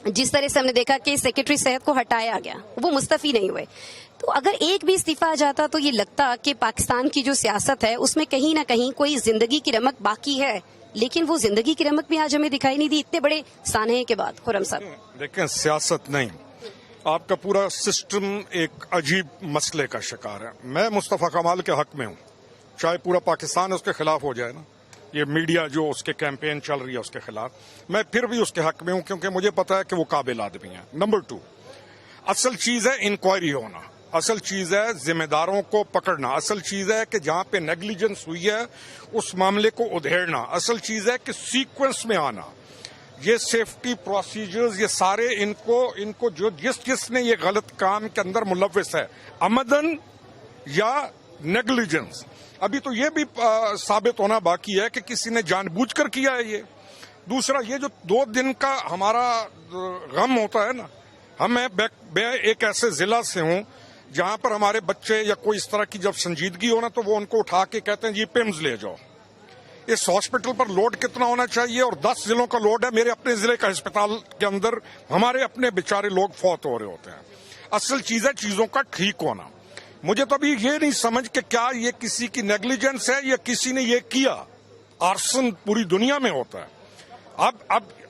जिस तरह से हमने देखा कि सेक्रेटरी सेहत को हटाया गया, वो मुस्तफी नहीं हुए, तो अगर एक भी इस्तीफा आ जाता तो ये लगता कि पाकिस्तान की जो सियासत है उसमें कहीं ना कहीं कोई जिंदगी की रमक बाकी है, लेकिन वो जिंदगी की रमक भी आज हमें दिखाई नहीं दी इतने बड़े सानहे के बाद। खुर्रम साहब, देखें, सियासत नहीं, आपका पूरा सिस्टम एक अजीब मसले का शिकार है। मैं मुस्तफा कमाल के हक में हूँ, चाहे पूरा पाकिस्तान उसके खिलाफ हो जाए ना, ये मीडिया जो उसके कैंपेन चल रही है उसके खिलाफ, मैं फिर भी उसके हक में हूँ क्योंकि मुझे पता है कि वो काबिल आदमी है। नंबर 2, असल चीज है इंक्वायरी होना, असल चीज है जिम्मेदारों को पकड़ना, असल चीज है कि जहां पे नेग्लिजेंस हुई है उस मामले को उधेड़ना, असल चीज है कि सीक्वेंस में आना। ये सेफ्टी प्रोसीजर्स, ये सारे इनको जो जिसने ये गलत काम के अंदर मुलव्विस है, अमदन या नेग्लिजेंस, अभी तो ये भी साबित होना बाकी है कि किसी ने जानबूझकर किया है ये। दूसरा, ये जो 2 दिन का हमारा गम होता है ना, मैं एक ऐसे जिला से हूं जहां पर हमारे बच्चे या कोई इस तरह की जब संजीदगी हो ना तो वो उनको उठा के कहते हैं जी पिम्स ले जाओ। इस हॉस्पिटल पर लोड कितना होना चाहिए, और 10 जिलों का लोड है। मेरे अपने जिले का अस्पताल के अंदर हमारे अपने बेचारे लोग फौत हो रहे होते हैं। असल चीज है चीजों का ठीक होना। मुझे तो अभी ये नहीं समझ कि क्या ये किसी की नेग्लिजेंस है या किसी ने ये किया। आर्सन पूरी दुनिया में होता है।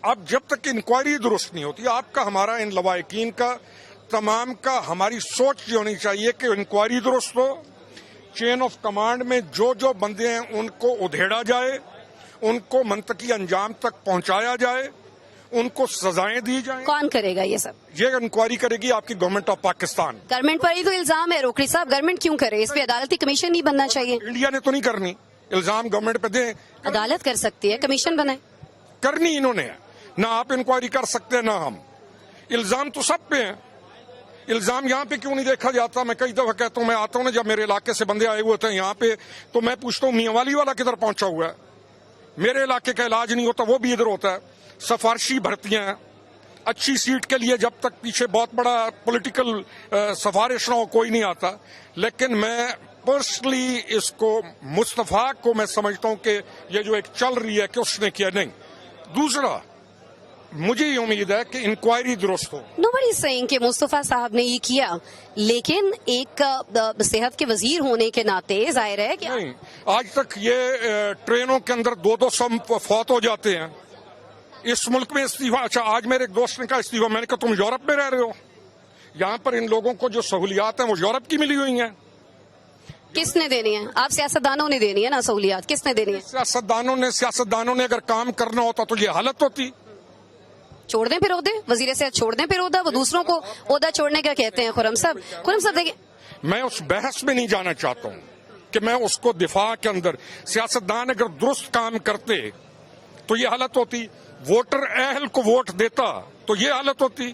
अब जब तक इंक्वायरी दुरुस्त नहीं होती, आपका हमारा इन लवाहिकीन का तमाम का हमारी सोच ये होनी चाहिए कि इंक्वायरी दुरुस्त हो, चेन ऑफ कमांड में जो जो बंदे हैं उनको उधेड़ा जाए, उनको मंतकी अंजाम तक पहुंचाया जाए, उनको सजाएं दी जाएं। कौन करेगा ये सब? ये इंक्वायरी करेगी आपकी गवर्नमेंट ऑफ पाकिस्तान। गवर्नमेंट पर ही तो इल्जाम है रोकड़ी साहब, गवर्नमेंट क्यों करे? इस पे अदालती कमीशन नहीं बनना चाहिए? इंडिया ने तो नहीं करनी, इल्जाम गवर्नमेंट पे दें। अदालत कर सकती है, कमीशन बनाए। करनी इन्होंने है ना, आप इंक्वायरी कर सकते हैं ना हम। इल्जाम तो सब पे है। इल्जाम यहाँ पे क्यों नहीं देखा जाता? मैं कई दफा कहता हूँ, मैं आता हूँ ना, जब मेरे इलाके से बंदे आए हुए थे यहाँ पे, तो मैं पूछता हूँ मियांवाली वाला किधर पहुंचा हुआ है? मेरे इलाके का इलाज नहीं होता, वो भी इधर होता है। सिफारशी भर्तियां हैं, अच्छी सीट के लिए जब तक पीछे बहुत बड़ा पॉलिटिकल सिफारिश ना हो कोई नहीं आता। लेकिन मैं पर्सनली इसको, मुस्तफा को मैं समझता हूं कि ये जो एक चल रही है कि उसने किया नहीं। दूसरा, मुझे ये उम्मीद है कि इंक्वायरी दुरुस्त हो। नोबडी सेइंग कि मुस्तफा साहब ने ये किया, लेकिन एक सेहत के वजीर होने के नाते जाहिर है कि नहीं, आज तक ये ट्रेनों के अंदर 200 फौत हो जाते हैं। इस मुल्क में इस्तीफा, अच्छा आज मेरे एक दोस्त ने कहा इस्तीफा, मैंने कहा तुम यूरोप में रह रहे हो, यहाँ पर इन लोगों को जो सहूलियात हैं वो यूरोप की मिली हुई हैं। किसने देनी है? आप सियासतदानों ने देनी है ना सहूलियात, किसने देनी है? सियासतदानों ने अगर काम करना होता तो ये हालत होती। छोड़ दें फिर ओहदे, वजीर से छोड़ दें फिर ओहदा, वो दूसरों को ओहदा छोड़ने का कहते हैं। खुर्रम साहब देखिए, मैं उस बहस में नहीं जाना चाहता हूँ कि मैं उसको दिफा के अंदर, सियासतदान अगर दुरुस्त काम करते तो ये हालत होती। वोटर अहल को वोट देता तो ये हालत होती।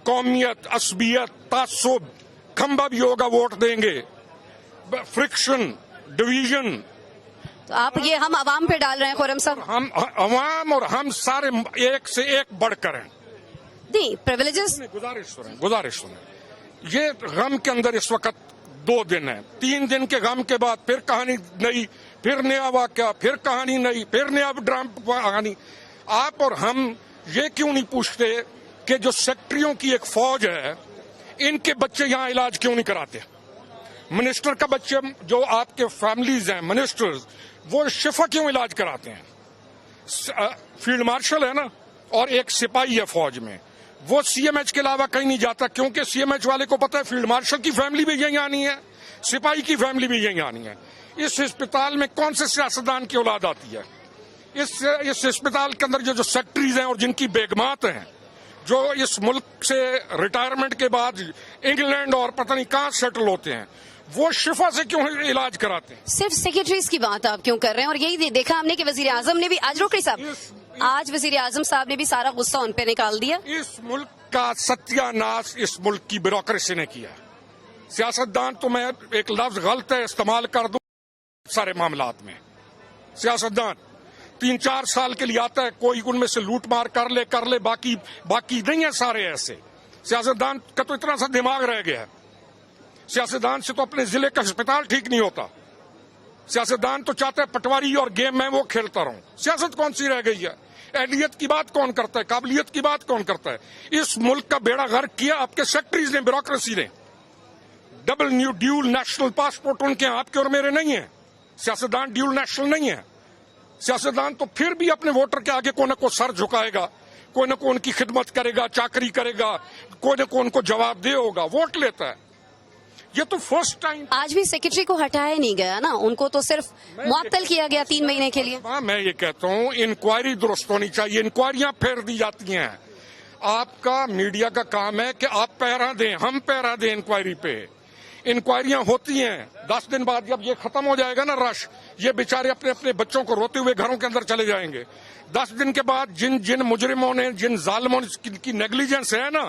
कौमियत, असबियत, तासुब, खंबा भी होगा, वोट देंगे, फ्रिक्शन, डिवीजन। तो आप ये हम अवाम पे डाल रहे हैं खुर्रम साहब। हम अवाम और हम सारे एक से एक बढ़कर हैं। नहीं, प्रिविलेजेस। गुजारिश सुने, ये गम के अंदर इस वक्त 2 दिन है। 3 दिन के गम के बाद फिर कहानी नई, फिर नया वाकया, फिर कहानी नई, फिर नया ड्रामा कहानी। आप और हम ये क्यों नहीं पूछते कि जो सेक्रेटरियों की एक फौज है, इनके बच्चे यहाँ इलाज क्यों नहीं कराते? मिनिस्टर का बच्चे, जो आपके फैमिलीज हैं मिनिस्टर्स, वो शिफा क्यों इलाज कराते हैं? फील्ड मार्शल है ना, और एक सिपाही है फौज में, वो सीएमएच के अलावा कहीं नहीं जाता, क्योंकि सीएमएच वाले को पता है फील्ड मार्शल की फैमिली भी यहीं आनी है, सिपाही की फैमिली भी यहीं आनी है। इस अस्पताल में कौन से सियासतदान की औलाद आती है? इस अस्पताल के अंदर जो सेक्रेटरीज हैं और जिनकी बेगमात हैं, जो इस मुल्क से रिटायरमेंट के बाद इंग्लैंड और पता नहीं कहां सेटल होते हैं, वो शिफा से क्यों इलाज कराते हैं? सिर्फ सेक्रेटरीज की बात आप क्यों कर रहे हैं? और यही देखा हमने कि वजीर आजम ने भी आज, रोकड़ी साहब, आज वजीर आजम साहब ने भी सारा गुस्सा उन पे निकाल दिया। इस मुल्क का सत्यानाश इस मुल्क की ब्यूरोक्रेसी ने किया। सियासतदान तो मैं एक लफ्ज गलत है इस्तेमाल कर दूं सारे मामलात में। सियासतदान 3-4 साल के लिए आता है, कोई उनमें से लूट मार कर ले, बाकी नहीं है सारे ऐसे। सियासतदान का तो इतना सा दिमाग रह गया है। सियासतदान से तो अपने जिले का अस्पताल ठीक नहीं होता। सियासतदान तो चाहता है पटवारी और गेम में वो खेलता रहूं। सियासत कौन सी रह गई है? اہلیت کی بات کون کرتا ہے؟ قابلیت کی بات کون کرتا ہے؟ اس ملک کا بیڑا غرق کیا آپ کے سیکٹریز نے، بیوروکریسی نے. ڈیول نیشنل پاسپورٹ ان کے ہیں، آپ کے اور میرے نہیں ہیں. سیاستدان ڈیول نیشنل نہیں ہیں. سیاستدان تو پھر بھی اپنے ووٹر کے آگے کوئی نہ کوئی سر جھکائے گا، کوئی نہ کوئی ان کی خدمت کرے گا، چاکری کرے گا، کوئی نہ کوئی ان کو جواب دے ہوگا، ووٹ لیتا ہے. یہ تو فرسٹ ٹائم. آج بھی سیکرٹری کو ہٹایا نہیں گیا نا، ان کو تو صرف معطل کیا گیا 3 مہینے کے لیے. میں یہ کہتا ہوں انکوائری درست ہونی چاہیے. انکوائریاں پھیر دی جاتی ہیں. آپ کا میڈیا کا کام ہے کہ آپ پہرا دیں، ہم پہرا دیں انکوائری پہ. انکوائریاں ہوتی ہیں، 10 دن بعد جب یہ ختم ہو جائے گا نا رش، یہ بیچارے اپنے اپنے بچوں کو روتے ہوئے گھروں کے اندر چلے جائیں گے. 10 دن کے بعد جن مجرموں نے، جن ظالموں نے کی نیگلیجنس ہے نا،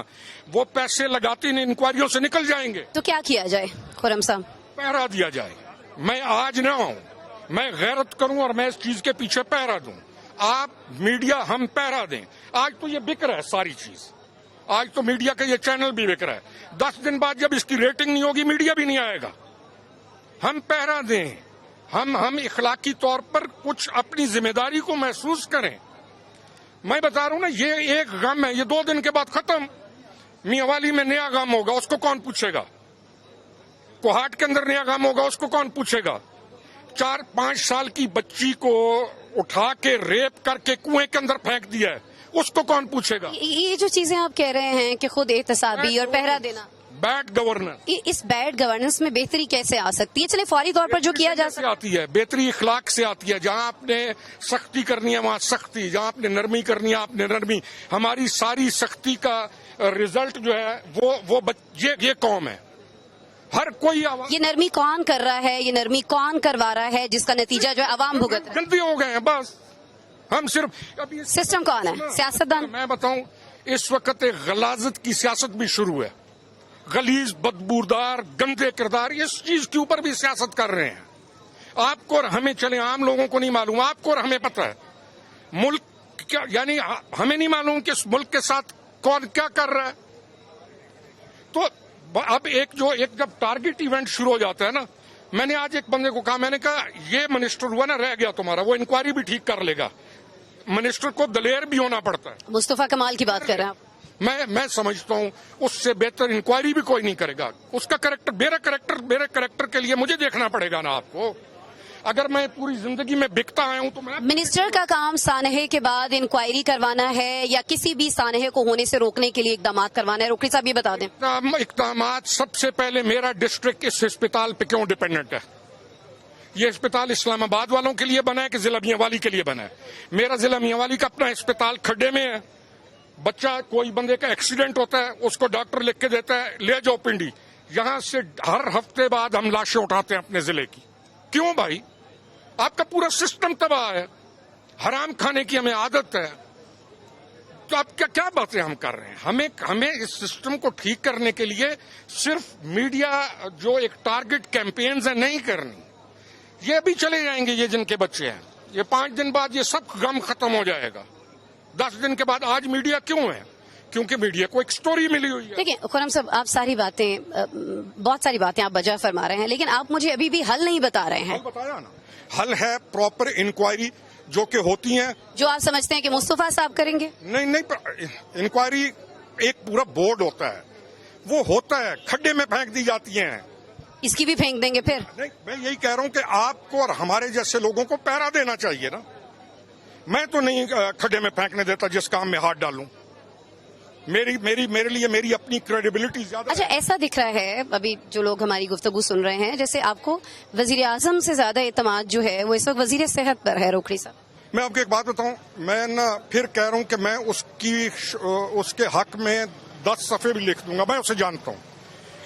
وہ پیسے لگاتے ہیں انکوائریوں سے نکل جائیں گے. تو کیا کیا جائے خرم صاحب؟ پہرا دیا جائے. میں آج نہ ہوں، میں غیرت کروں اور میں اس چیز کے پیچھے پہرا دوں. آپ میڈیا ہم پہرا دیں. آج تو یہ بک رہا ہے ساری چیز، آج تو میڈیا کا یہ چینل بھی بک رہا ہے. 10 دن بعد جب اس کی ریٹنگ نہیں ہوگی، میڈیا بھی نہیں آئے گا. ہم پہرا دیں. ہم اخلاقی طور پر کچھ اپنی ذمہ داری کو محسوس کریں. میں بتا رہا ہوں نا، یہ ایک غم ہے، یہ 2 دن کے بعد ختم. میاں والی میں نیا غم ہوگا، اس کو کون پوچھے گا؟ کوہاٹ کے اندر نیا غم ہوگا، اس کو کون پوچھے گا؟ 4-5 سال کی بچی کو اٹھا کے ریپ کر کے کنویں کے اندر پھینک دیا ہے، اس کو کون پوچھے گا؟ یہ جو چیزیں آپ کہہ رہے ہیں کہ خود احتسابی اور پہرا دینا، بیڈ گورننس، اس بیڈ گورننس میں بہتری کیسے آ سکتی ہے؟ چلے فوری طور پر جو کیا جا سکتا آتی ہے، بہتری اخلاق سے آتی ہے. جہاں آپ نے سختی کرنی ہے وہاں سختی، جہاں آپ نے نرمی کرنی ہے آپ نے نرمی. ہماری ساری سختی کا رزلٹ جو ہے وہ یہ قوم ہے. ہر کوئی یہ نرمی کون کر رہا ہے؟ یہ نرمی کون کروا رہا ہے جس کا نتیجہ جو ہے عوام بھگت ہے؟ گندے ہو گئے ہیں بس. ہم صرف سسٹم کون ہے؟ سیاستدان. میں بتاؤں، اس وقت ایک غلاظت کی سیاست بھی شروع ہے. غلیظ، بدبودار، گندے کردار، اس چیز کے اوپر بھی سیاست کر رہے ہیں. آپ کو اور ہمیں، چلے عام لوگوں کو نہیں معلوم، آپ کو اور ہمیں پتہ ہے. ملک کیا، یعنی ہمیں نہیں معلوم کہ اس ملک کے ساتھ کون کیا کر رہا ہے. تو اب جب ٹارگٹ ایونٹ شروع ہو جاتا ہے نا، میں نے آج ایک بندے کو کہا، میں نے کہا یہ منسٹر ہوا نا، رہ گیا تمہارا، وہ انکوائری بھی ٹھیک کر لے گا. منسٹر کو دلیر بھی ہونا پڑتا ہے. مصطفیٰ کمال کی بات کر رہے ہیں آپ؟ میں سمجھتا ہوں اس سے بہتر انکوائری بھی کوئی نہیں کرے گا. اس کا کریکٹر میرے کریکٹر کے لیے مجھے دیکھنا پڑے گا نا آپ کو. اگر میں پوری زندگی میں بکتا آیا ہوں تو میں، منسٹر کا کام سانحے کے بعد انکوائری کروانا ہے یا کسی بھی سانحے کو ہونے سے روکنے کے لیے اقدامات کروانا ہے؟ روکڑی صاحب یہ بتا دیں. اقدامات سب سے پہلے، میرا ڈسٹرکٹ اس اسپتال پہ کیوں ڈیپینڈنٹ ہے؟ یہ اسپتال اسلام آباد والوں کے لیے بنا ہے کہ ضلع میاں والی کے لیے بنا ہے؟ میرا ضلع میاں والی کا اپنا اسپتال کھڈے میں ہے. بچہ، کوئی بندے کا ایکسیڈنٹ ہوتا ہے، اس کو ڈاکٹر لکھ کے دیتا ہے لے جاؤ پنڈی. یہاں سے ہر ہفتے بعد ہم لاشیں اٹھاتے ہیں اپنے ضلع کی. کیوں بھائی؟ آپ کا پورا سسٹم تباہ ہے. حرام کھانے کی ہمیں عادت ہے. تو آپ کیا باتیں ہم کر رہے ہیں؟ ہمیں اس سسٹم کو ٹھیک کرنے کے لیے صرف میڈیا جو ایک ٹارگٹ کیمپینز ہیں نہیں کرنی. یہ بھی چلے جائیں گے، یہ جن کے بچے ہیں، یہ 5 دن بعد یہ سب غم ختم ہو جائے گا. 10 دن کے بعد. آج میڈیا کیوں ہے؟ کیونکہ میڈیا کو ایک سٹوری ملی ہوئی ہے. دیکھیں خرم صاحب، آپ بہت ساری باتیں آپ بجا فرما رہے ہیں، لیکن آپ مجھے ابھی بھی حل نہیں بتا رہے ہیں. حل بتایا نا. حل ہے پراپر انکوائری جو کہ ہوتی ہیں، جو آپ سمجھتے ہیں کہ مصطفیٰ صاحب کریں گے. نہیں، انکوائری ایک پورا بورڈ ہوتا ہے، وہ ہوتا ہے، کھڈے میں پھینک دی جاتی ہیں. اس کی بھی پھینک دیں گے پھر؟ نہیں، میں یہی کہہ رہا ہوں کہ آپ کو اور ہمارے جیسے لوگوں کو پہرا دینا چاہیے نا. میں تو نہیں کھڈے میں پھینکنے دیتا جس کام میں ہاتھ ڈالوں. میرے لیے میری اپنی کریڈیبلٹی زیادہ. اچھا، ایسا دکھ رہا ہے ابھی جو لوگ ہماری گفتگو سن رہے ہیں، جیسے آپ کو وزیر اعظم سے زیادہ اعتماد جو ہے وہ اس وقت وزیر صحت پر ہے. روکڑی صاحب، میں آپ کو ایک بات بتاؤں، میں نا پھر کہہ رہا ہوں کہ میں اس کے حق میں 10 صفحے بھی لکھ دوں گا. میں اسے جانتا ہوں.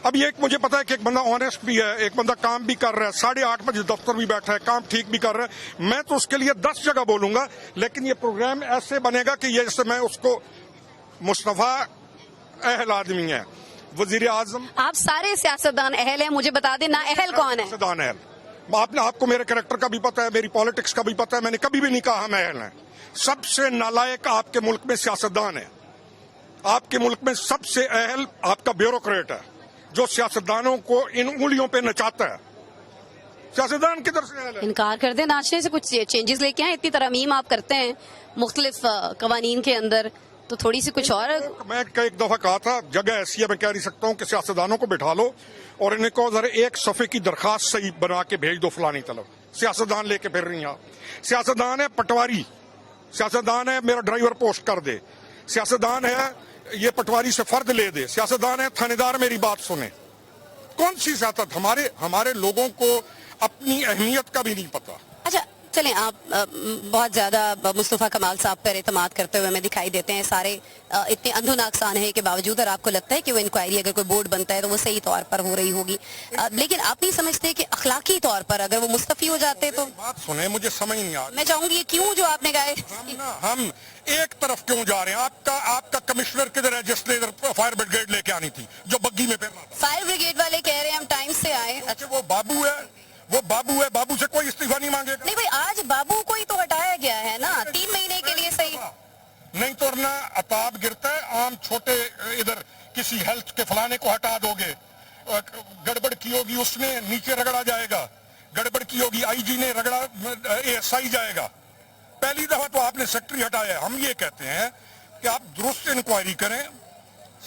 اب یہ مجھے پتا ہے کہ ایک بندہ آنےسٹ بھی ہے، ایک بندہ کام بھی کر رہا ہے، 8:30 بجے دفتر بھی بیٹھا ہے، کام ٹھیک بھی کر رہا ہے. میں تو اس کے لیے 10 جگہ بولوں گا، لیکن یہ پروگرام ایسے بنے گا کہ جیسے میں اس کو مصطفیٰ اہل آدمی ہے، وزیر اعظم. آپ سارے سیاستدان اہل ہیں، مجھے بتا دیں نا اہل کون ہے؟ سیاستدان اہل. آپ کو میرے کریکٹر کا بھی پتا ہے، میری پالیٹکس کا بھی پتا ہے. میں نے کبھی بھی نہیں کہا ہم اہل ہیں. سب سے نالائق آپ کے ملک میں سیاستدان ہے. آپ کے ملک میں سب سے اہل آپ کا بیوروکریٹ ہے، جو سیاستدانوں کو ان انگلیوں پہ نچاتا ہے. सियासतदान किधर से आया है? इनकार कर दें नाचने से, कुछ चेंजेस लेके आए। इतनी तरमीम आप करते हैं मुख्तलिफ कवानीन के अंदर, तो थोड़ी सी कुछ और। मैं एक दफा कहा था, जगह ऐसी है मैं कह नहीं सकता हूँ कि सियासतदानों को बिठा लो और इन्हें कहो जरा एक सफे की दरखास्त सही बना के भेज दो फलानी तरफ। सियासतदान लेके फिर रही हैं आप। सियासतदान है पटवारी, सियासतदान है मेरा ड्राइवर पोस्ट कर दे, सियासतदान है ये पटवारी से फर्द ले दे, सियासतदान है थानेदार मेरी बात सुने। कौन सी सियासत? हमारे लोगों को अपनी अहमियत का भी नहीं पता। अच्छा चलें, आप बहुत ज्यादा मुस्तफा कमाल साहब पर एतमाद करते हुए हमें दिखाई देते हैं। सारे इतने अंधोनाकसान है के बावजूद, और आपको लगता है कि वो इंक्वायरी अगर कोई बोर्ड बनता है तो वो सही तौर पर हो रही होगी, लेकिन आप नहीं समझते कि अखलाकी तौर पर अगर वो मुस्तफी हो जाते तो? बात सुने, मुझे समझ नहीं आ रही। मैं चाहूंगी ये क्यों जो आपने कहा हम एक तरफ क्यों जा रहे हैं? आपका कमिश्नर किधर है जिसने इधर फायर ब्रिगेड लेके आनी थी, जो बग्गी में फिर रहा था? फायर ब्रिगेड वाले कह रहे हैं हम टाइम से आए। अच्छा, वो बाबू है, बाबू से कोई इस्तीफा नहीं मांगेगा। नहीं भाई, आज बाबू को ही तो हटाया गया है ना 3 महीने के लिए। सही नहीं तो ना अताब गिरता है, आम छोटे इधर किसी हेल्थ के फलाने को हटा दोगे, गड़बड़ की होगी उसने नीचे रगड़ा जाएगा, गड़बड़ की होगी आईजी ने रगड़ा एएसआई जाएगा। पहली दफा तो आपने सेक्रेटरी हटाया है। हम ये कहते हैं कि आप दुरुस्त इंक्वायरी करें,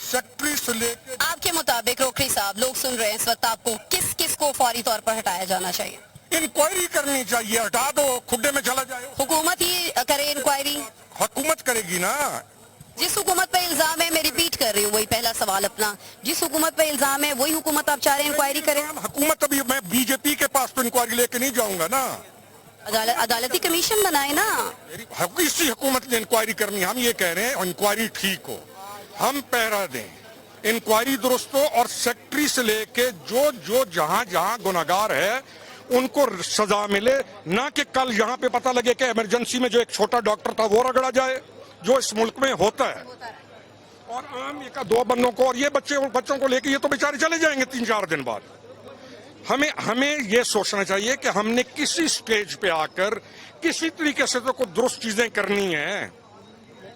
सेक्रेटरी से लेकर। आपके मुताबिक रोकड़ी साहब, लोग सुन रहे हैं इस वक्त, आपको किस किस को फौरी तौर पर हटाया जाना चाहिए? इंक्वायरी करनी चाहिए, हटा दो, खुड्डे में चला जाए। हुकूमत ही करे इंक्वायरी? हुकूमत करेगी ना। जिस हुकूमत पे इल्जाम है, मैं रिपीट कर रही हूँ वही पहला सवाल अपना, जिस हुकूमत पे इल्जाम है वही हुकूमत आप चाह रहे हैं इंक्वायरी करे? हुकूमत, अभी मैं बीजेपी के पास तो इंक्वायरी लेके नहीं जाऊंगा ना। अदालती कमीशन बनाए ना। इसी हुकूमत ने इंक्वायरी करनी। हम ये कह रहे हैं इंक्वायरी ठीक हो, हम पहरा दें, इंक्वायरी दुरुस्त हो और सेक्रेटरी से लेके जो जहां गुनाहगार है उनको सजा मिले, ना कि कल यहाँ पे पता लगे कि इमरजेंसी में जो एक छोटा डॉक्टर था वो रगड़ा जाए, जो इस मुल्क में होता है। और आम एक दो बंदों को, और ये बच्चों को लेके ये तो बेचारे चले जाएंगे 3-4 दिन बाद। हमें ये सोचना चाहिए कि हमने किसी स्टेज पे आकर किसी तरीके से तो कुछ दुरुस्त चीजें करनी है।